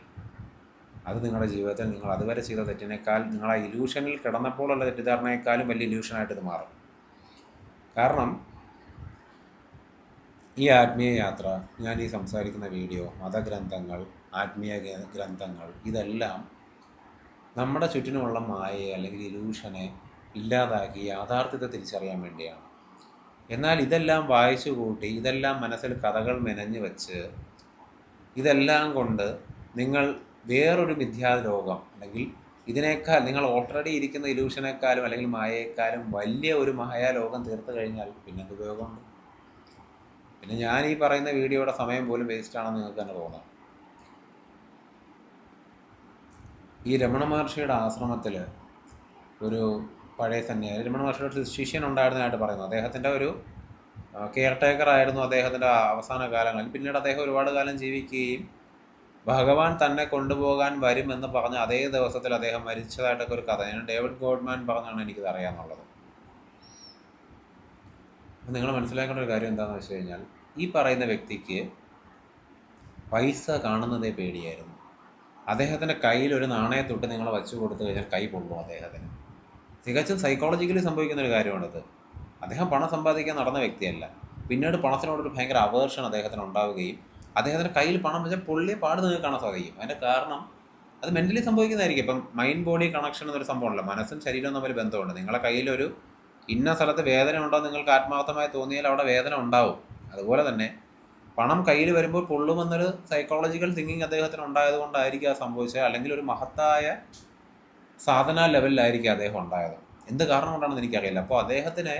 അത് നിങ്ങളുടെ ജീവിതത്തിൽ നിങ്ങൾ അതുവരെ ചെയ്ത തെറ്റിനേക്കാൾ, നിങ്ങൾ ആ ഇല്യൂഷനിൽ കിടന്നപ്പോഴുള്ള തെറ്റിദ്ധാരണയെക്കാളും വലിയ ഇല്യൂഷനായിട്ട് ഇത് മാറും. കാരണം ഈ ആത്മീയ യാത്ര, ഞാൻ ഈ സംസാരിക്കുന്ന വീഡിയോ, മതഗ്രന്ഥങ്ങൾ, ആത്മീയ ഗ്രന്ഥങ്ങൾ, ഇതെല്ലാം നമ്മുടെ ചുറ്റിനുമുള്ള മായയെ അല്ലെങ്കിൽ ഇല്യൂഷനെ ഇല്ലാതാക്കി യാഥാർത്ഥ്യത്തെ തിരിച്ചറിയാൻ വേണ്ടിയാണ്. എന്നാൽ ഇതെല്ലാം വായിച്ചു കൂട്ടി, ഇതെല്ലാം മനസ്സിൽ കഥകൾ മെനഞ്ഞു വെച്ച്, ഇതെല്ലാം കൊണ്ട് നിങ്ങൾ വേറൊരു മിഥ്യാലോകം, അല്ലെങ്കിൽ ഇതിനേക്കാൾ നിങ്ങൾ ഓൾറെഡി ഇരിക്കുന്ന ഇല്യൂഷനേക്കാളും അല്ലെങ്കിൽ മായയേക്കാളും വലിയ ഒരു മായാലോകം തീർത്തു കഴിഞ്ഞാൽ പിന്നെ എന്ത് ഉപയോഗമുണ്ട്? പിന്നെ ഞാൻ ഈ പറയുന്ന വീഡിയോയുടെ സമയം പോലും വേസ്റ്റ് ആണെന്ന് നിങ്ങൾക്ക് തന്നെ തോന്നാം. ഈ രമണ മഹർഷിയുടെ ആശ്രമത്തിൽ ഒരു പഴയ സന്യാസി, രമണ മഹർഷിയുടെ ശിഷ്യൻ ഉണ്ടായിരുന്നതായിട്ട് പറയുന്നു. അദ്ദേഹത്തിൻ്റെ ഒരു കെയർ ടേക്കർ ആയിരുന്നു അദ്ദേഹത്തിൻ്റെ അവസാന കാലങ്ങളിൽ. പിന്നീട് അദ്ദേഹം ഒരുപാട് കാലം ജീവിക്കുകയും ഭഗവാൻ തന്നെ കൊണ്ടുപോകാൻ വരുമെന്ന് പറഞ്ഞ അതേ ദിവസത്തിൽ അദ്ദേഹം മരിച്ചതായിട്ടൊക്കെ ഒരു കഥ ഡേവിഡ് ഗോഡ്മാൻ പറഞ്ഞാണ് എനിക്കിത് അറിയാമെന്നുള്ളത്. നിങ്ങൾ മനസ്സിലാക്കേണ്ട ഒരു കാര്യം എന്താണെന്ന് വെച്ച് കഴിഞ്ഞാൽ, ഈ പറയുന്ന വ്യക്തിക്ക് പൈസ കാണുന്നതേ പേടിയായിരുന്നു. അദ്ദേഹത്തിൻ്റെ കയ്യിൽ ഒരു നാണയത്തൊട്ട് നിങ്ങൾ വച്ചു കൊടുത്തു കഴിഞ്ഞാൽ കൈ പൊള്ളും അദ്ദേഹത്തിന്. തികച്ചും സൈക്കോളജിക്കലി സംഭവിക്കുന്നൊരു കാര്യമാണിത്. അദ്ദേഹം പണം സമ്പാദിക്കാൻ നടന്ന വ്യക്തിയല്ല. പിന്നീട് പണത്തിനോടൊരു ഭയങ്കര അവേർഷൻ അദ്ദേഹത്തിന് ഉണ്ടാവുകയും അദ്ദേഹത്തിൻ്റെ കയ്യിൽ പണം വെച്ചാൽ പൊള്ളിയ പാട് നിങ്ങൾക്ക് കാണാൻ സാധിക്കും. അതിൻ്റെ കാരണം അത് മെൻ്റലി സംഭവിക്കുന്നതായിരിക്കും. ഇപ്പം മൈൻഡ് ബോഡി കണക്ഷൻ എന്നൊരു സംഭവമുണ്ടല്ലോ, മനസ്സും ശരീരവും തമ്മിൽ ബന്ധമുണ്ട്. നിങ്ങളുടെ കയ്യിലൊരു ഇന്ന സ്ഥലത്ത് വേദന ഉണ്ടോ നിങ്ങൾക്ക് ആത്മാർത്ഥമായി തോന്നിയാൽ അവിടെ വേദന ഉണ്ടാവും. അതുപോലെ തന്നെ പണം കയ്യിൽ വരുമ്പോൾ പൊള്ളുമെന്നൊരു സൈക്കോളജിക്കൽ തിങ്കിങ് അദ്ദേഹത്തിന് ഉണ്ടായത് കൊണ്ടായിരിക്കും അത് സംഭവിച്ചത്. അല്ലെങ്കിൽ ഒരു മഹത്തായ സാധന ലെവലിലായിരിക്കും അദ്ദേഹം ഉണ്ടായത്. എന്ത് കാരണം കൊണ്ടാണെന്ന് എനിക്കറിയില്ല. അപ്പോൾ അദ്ദേഹത്തിന്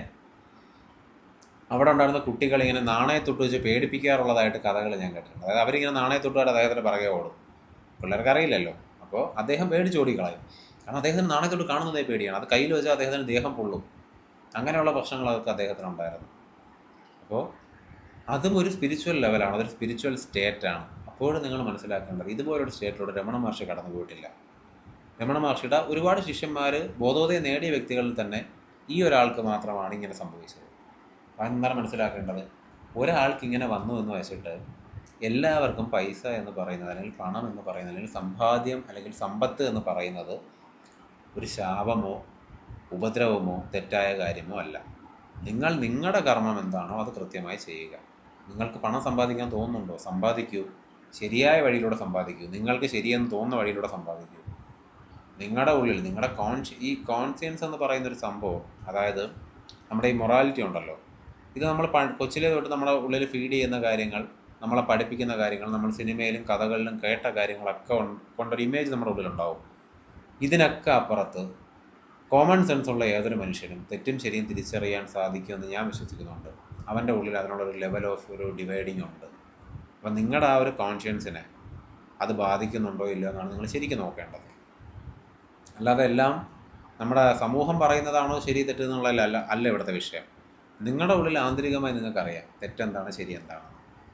അവിടെ ഉണ്ടായിരുന്ന കുട്ടികൾ ഇങ്ങനെ നാണയത്തൊട്ട് വെച്ച് പേടിപ്പിക്കാറുള്ളതായിട്ട് കഥകൾ ഞാൻ കേട്ടിട്ടുണ്ട്. അതായത് അവരിങ്ങനെ നാണയത്തൊട്ടുമായിട്ട് അദ്ദേഹത്തിന് പിറകെ ഓടും. പിള്ളേർക്ക് അറിയില്ലല്ലോ. അപ്പോൾ അദ്ദേഹം പേടിച്ചോടിക്കളയും. കാരണം അദ്ദേഹത്തിന് നാണയത്തൊട്ട് കാണുന്നതേ പേടിയാണ്. അത് കയ്യിൽ വെച്ചാൽ അദ്ദേഹത്തിന് ദേഹം പൊള്ളും. അങ്ങനെയുള്ള പ്രശ്നങ്ങളൊക്കെ അദ്ദേഹത്തിനുണ്ടായിരുന്നു. അപ്പോൾ അതും ഒരു സ്പിരിച്വൽ ലെവലാണ്, അതൊരു സ്പിരിച്വൽ സ്റ്റേറ്റാണ്. അപ്പോഴും നിങ്ങൾ മനസ്സിലാക്കേണ്ടത്, ഇതുപോലൊരു സ്റ്റേറ്റിലൂടെ രമണ മഹർഷി കടന്നു പോയിട്ടില്ല. രമണ മഹർഷിയുടെ ഒരുപാട് ശിഷ്യന്മാർ, ബോധോദയം നേടിയ വ്യക്തികളിൽ തന്നെ ഈ ഒരാൾക്ക് മാത്രമാണ് ഇങ്ങനെ സംഭവിച്ചത്. അന്നേരം മനസ്സിലാക്കേണ്ടത്, ഒരാൾക്ക് ഇങ്ങനെ വന്നു എന്ന് വെച്ചിട്ട് എല്ലാവർക്കും പൈസ എന്ന് പറയുന്നത്, അല്ലെങ്കിൽ പണം എന്ന് പറയുന്നത്, അല്ലെങ്കിൽ സമ്പാദ്യം അല്ലെങ്കിൽ സമ്പത്ത് എന്ന് പറയുന്നത് ഒരു ശാപമോ ഉപദ്രവമോ തെറ്റായ കാര്യമോ അല്ല. നിങ്ങൾ നിങ്ങളുടെ കർമ്മം എന്താണോ അത് കൃത്യമായി ചെയ്യുക. നിങ്ങൾക്ക് പണം സമ്പാദിക്കാൻ തോന്നുന്നുണ്ടോ? സമ്പാദിക്കൂ. ശരിയായ വഴിയിലൂടെ സമ്പാദിക്കൂ. നിങ്ങൾക്ക് ശരിയെന്ന് തോന്നുന്ന വഴിയിലൂടെ സമ്പാദിക്കൂ. നിങ്ങളുടെ ഉള്ളിൽ നിങ്ങളുടെ ഈ കോൺഷ്യൻസ് എന്ന് പറയുന്നൊരു സംഭവം, അതായത് നമ്മുടെ ഈ മൊറാലിറ്റി ഉണ്ടല്ലോ, ഇത് നമ്മൾ കൊച്ചിലെ തൊട്ട് നമ്മുടെ ഉള്ളിൽ ഫീഡ് ചെയ്യുന്ന കാര്യങ്ങൾ, നമ്മളെ പഠിപ്പിക്കുന്ന കാര്യങ്ങൾ, നമ്മൾ സിനിമയിലും കഥകളിലും കേട്ട കാര്യങ്ങളൊക്കെ കൊണ്ടൊരു ഇമേജ് നമ്മുടെ ഉള്ളിലുണ്ടാവും. ഇതിനൊക്കെ അപ്പുറത്ത് കോമൺ സെൻസ് ഉള്ള ഏതൊരു മനുഷ്യനും തെറ്റും ശരിയും തിരിച്ചറിയാൻ സാധിക്കുമെന്ന് ഞാൻ വിശ്വസിക്കുന്നുണ്ട്. അവൻ്റെ ഉള്ളിൽ അതിനുള്ളൊരു ലെവൽ ഓഫ് ഒരു ഡിവൈഡിങ് ഉണ്ട്. അപ്പം നിങ്ങളുടെ ആ ഒരു കോൺഷ്യൻസിനെ അത് ബാധിക്കുന്നുണ്ടോ ഇല്ലയോ എന്നാണ് നിങ്ങൾ ശരിക്കും നോക്കേണ്ടത്. അല്ലാതെ എല്ലാം നമ്മുടെ സമൂഹം പറയുന്നതാണോ ശരി തെറ്റ് എന്നുള്ളതല്ല ഇവിടുത്തെ വിഷയം. നിങ്ങളുടെ ഉള്ളിൽ ആന്തരികമായി നിങ്ങൾക്കറിയാം തെറ്റെന്താണ് ശരി എന്താണ്.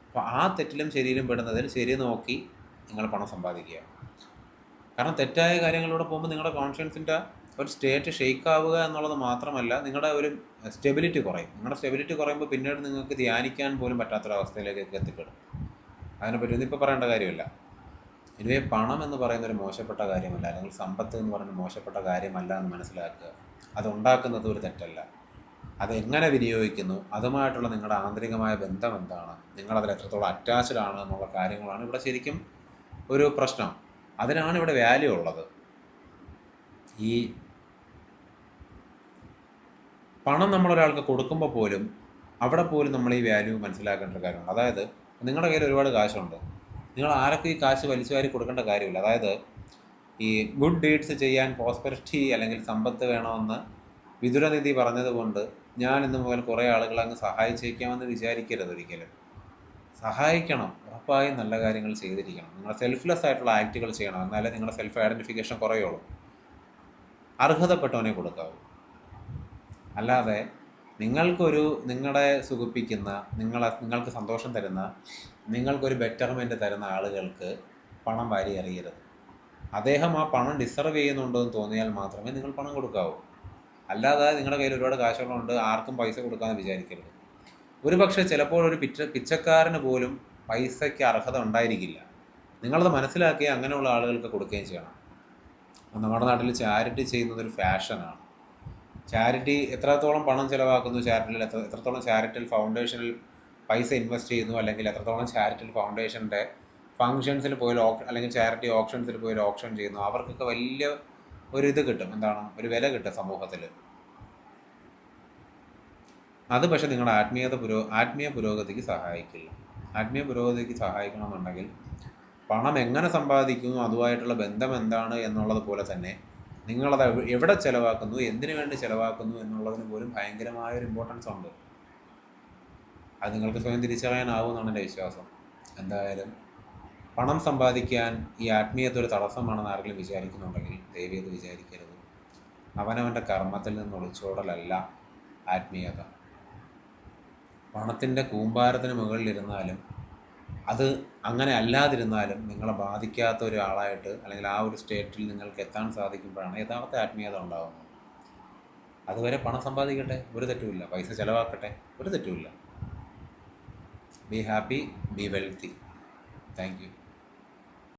അപ്പോൾ ആ തെറ്റിലും ശരിയിലും പെടുന്നതിൽ ശരി നോക്കി നിങ്ങൾ പണം സമ്പാദിക്കുക. കാരണം തെറ്റായ കാര്യങ്ങളിലൂടെ പോകുമ്പോൾ നിങ്ങളുടെ കോൺഷ്യൻസിൻ്റെ ഒരു സ്റ്റേറ്റ് ഷെയ്ക്ക് ആവുക എന്നുള്ളത് മാത്രമല്ല, നിങ്ങളുടെ ഒരു സ്റ്റെബിലിറ്റി കുറയും. നിങ്ങളുടെ സ്റ്റെബിലിറ്റി കുറയുമ്പോൾ പിന്നീട് നിങ്ങൾക്ക് ധ്യാനിക്കാൻ പോലും പറ്റാത്തൊരവസ്ഥയിലേക്കൊക്കെ എത്തിപ്പെടും. അതിനെപ്പറ്റി ഒന്നും ഇപ്പോൾ പറയേണ്ട കാര്യമില്ല. ഇതുവേ പണം എന്ന് പറയുന്നൊരു മോശപ്പെട്ട കാര്യമല്ല, അല്ലെങ്കിൽ സമ്പത്ത് എന്ന് പറയുന്നത് മോശപ്പെട്ട കാര്യമല്ല എന്ന് മനസ്സിലാക്കുക. അതുണ്ടാക്കുന്നത് ഒരു തെറ്റല്ല. അതെങ്ങനെ വിനിയോഗിക്കുന്നു, അതുമായിട്ടുള്ള നിങ്ങളുടെ ആന്തരികമായ ബന്ധം എന്താണ്, നിങ്ങളതിൽ എത്രത്തോളം അറ്റാച്ച്ഡ് ആണ് എന്നുള്ള കാര്യങ്ങളാണ് ഇവിടെ ശരിക്കും ഒരു പ്രശ്നം. അതിനാണ് ഇവിടെ വാല്യൂ ഉള്ളത്. ഈ പണം നമ്മളൊരാൾക്ക് കൊടുക്കുമ്പോൾ പോലും അവിടെ പോലും നമ്മൾ ഈ വാല്യൂ മനസ്സിലാക്കേണ്ട ഒരു കാര്യമുണ്ട്. അതായത് നിങ്ങളുടെ കയ്യിൽ ഒരുപാട് കാശുണ്ട്, നിങ്ങൾ ആരൊക്കെ ഈ കാശ് വലിച്ചു വാരി കൊടുക്കേണ്ട കാര്യമില്ല. അതായത് ഈ ഗുഡ് ഡീഡ്സ് ചെയ്യാൻ പ്രോസ്പെരിറ്റി അല്ലെങ്കിൽ സമ്പത്ത് വേണമെന്ന് വിതുരനിധി പറഞ്ഞതുകൊണ്ട് ഞാൻ ഇന്ന് മുതൽ കുറേ ആളുകളെ അങ്ങ് സഹായിച്ചേക്കാമെന്ന് വിചാരിക്കരുത് ഒരിക്കലും. സഹായിക്കണം, ഉറപ്പായും നല്ല കാര്യങ്ങൾ ചെയ്തിരിക്കണം. നിങ്ങൾ സെൽഫ്ലെസ് ആയിട്ടുള്ള ആക്റ്റുകൾ ചെയ്യണം, എന്നാലേ നിങ്ങളുടെ സെൽഫ് ഐഡൻറ്റിഫിക്കേഷൻ കുറയുള്ളൂ. അർഹതപ്പെട്ടവനെ കൊടുക്കാവൂ. അല്ലാതെ നിങ്ങളെ സുഖിപ്പിക്കുന്ന, നിങ്ങൾക്ക് സന്തോഷം തരുന്ന, നിങ്ങൾക്കൊരു ബെറ്റർമെൻറ്റ് തരുന്ന ആളുകൾക്ക് പണം വാരി എറിയരുത്. അദ്ദേഹം ആ പണം ഡിസർവ് ചെയ്യുന്നുണ്ടോ എന്ന് തോന്നിയാൽ മാത്രമേ നിങ്ങൾ പണം കൊടുക്കാവൂ. അല്ലാതെ നിങ്ങളുടെ കയ്യിൽ ഒരുപാട് കാശുകളുണ്ട് ആർക്കും പൈസ കൊടുക്കാമെന്ന് വിചാരിക്കരുത്. ഒരു പക്ഷേ ചിലപ്പോൾ ഒരു പിച്ചക്കാരന് പോലും പൈസയ്ക്ക് അർഹത ഉണ്ടായിരിക്കില്ല. നിങ്ങളത് മനസ്സിലാക്കി അങ്ങനെയുള്ള ആളുകൾക്ക് കൊടുക്കുകയും ചെയ്യണം. നമ്മുടെ നാട്ടിൽ ചാരിറ്റി ചെയ്യുന്നതൊരു ഫാഷനാണ്. ചാരിറ്റി എത്രത്തോളം പണം ചിലവാക്കുന്നു, ചാരിറ്റിയിൽ എത്രത്തോളം ചാരിറ്റൽ ഫൗണ്ടേഷനിൽ പൈസ ഇൻവെസ്റ്റ് ചെയ്യുന്നു, അല്ലെങ്കിൽ എത്രത്തോളം ചാരിറ്റൽ ഫൗണ്ടേഷൻ്റെ ഫങ്ഷൻസിൽ പോയി അല്ലെങ്കിൽ ചാരിറ്റി ഓപ്ഷൻസിൽ പോയി ഓപ്ഷൻ ചെയ്യുന്നു, അവർക്കൊക്കെ വലിയ ഒരു കിട്ടും. എന്താണ് ഒരു വില കിട്ടും സമൂഹത്തിൽ. അത് പക്ഷേ നിങ്ങളുടെ ആത്മീയ പുരോഗതിക്ക് സഹായിക്കില്ല. ആത്മീയ പുരോഗതിക്ക് സഹായിക്കണമെന്നുണ്ടെങ്കിൽ പണം എങ്ങനെ സമ്പാദിക്കുന്നു, അതുമായിട്ടുള്ള ബന്ധം എന്താണ് എന്നുള്ളത് പോലെ തന്നെ നിങ്ങളത് എവിടെ ചിലവാക്കുന്നു, എന്തിനു വേണ്ടി ചിലവാക്കുന്നു എന്നുള്ളതിന് പോലും ഭയങ്കരമായൊരു ഇമ്പോർട്ടൻസ് ഉണ്ട്. അത് നിങ്ങൾക്ക് സ്വയം തിരിച്ചറിയാനാവുമെന്നാണ് എൻ്റെ വിശ്വാസം. എന്തായാലും പണം സമ്പാദിക്കാൻ ഈ ആത്മീയത ഒരു തടസ്സമാണെന്ന് ആരെങ്കിലും വിചാരിക്കുന്നുണ്ടെങ്കിൽ ദയവേത് വിചാരിക്കരുത്. അവനവൻ്റെ കർമ്മത്തിൽ നിന്ന് ഒളിച്ചോടലല്ല ആത്മീയത. പണത്തിൻ്റെ കൂമ്പാരത്തിന് മുകളിലിരുന്നാലും അത് അങ്ങനെ അല്ലാതിരുന്നാലും നിങ്ങളെ ബാധിക്കാത്ത ഒരാളായിട്ട്, അല്ലെങ്കിൽ ആ ഒരു സ്റ്റേറ്റിൽ നിങ്ങൾക്ക് എത്താൻ സാധിക്കുമ്പോഴാണ് യഥാർത്ഥ ആത്മീയത ഉണ്ടാകുന്നത്. അതുവരെ പണം സമ്പാദിക്കട്ടെ, ഒരു തെറ്റുമില്ല. പൈസ ചിലവാക്കട്ടെ, ഒരു തെറ്റുമില്ല. Be happy, B wealthy. Thank you.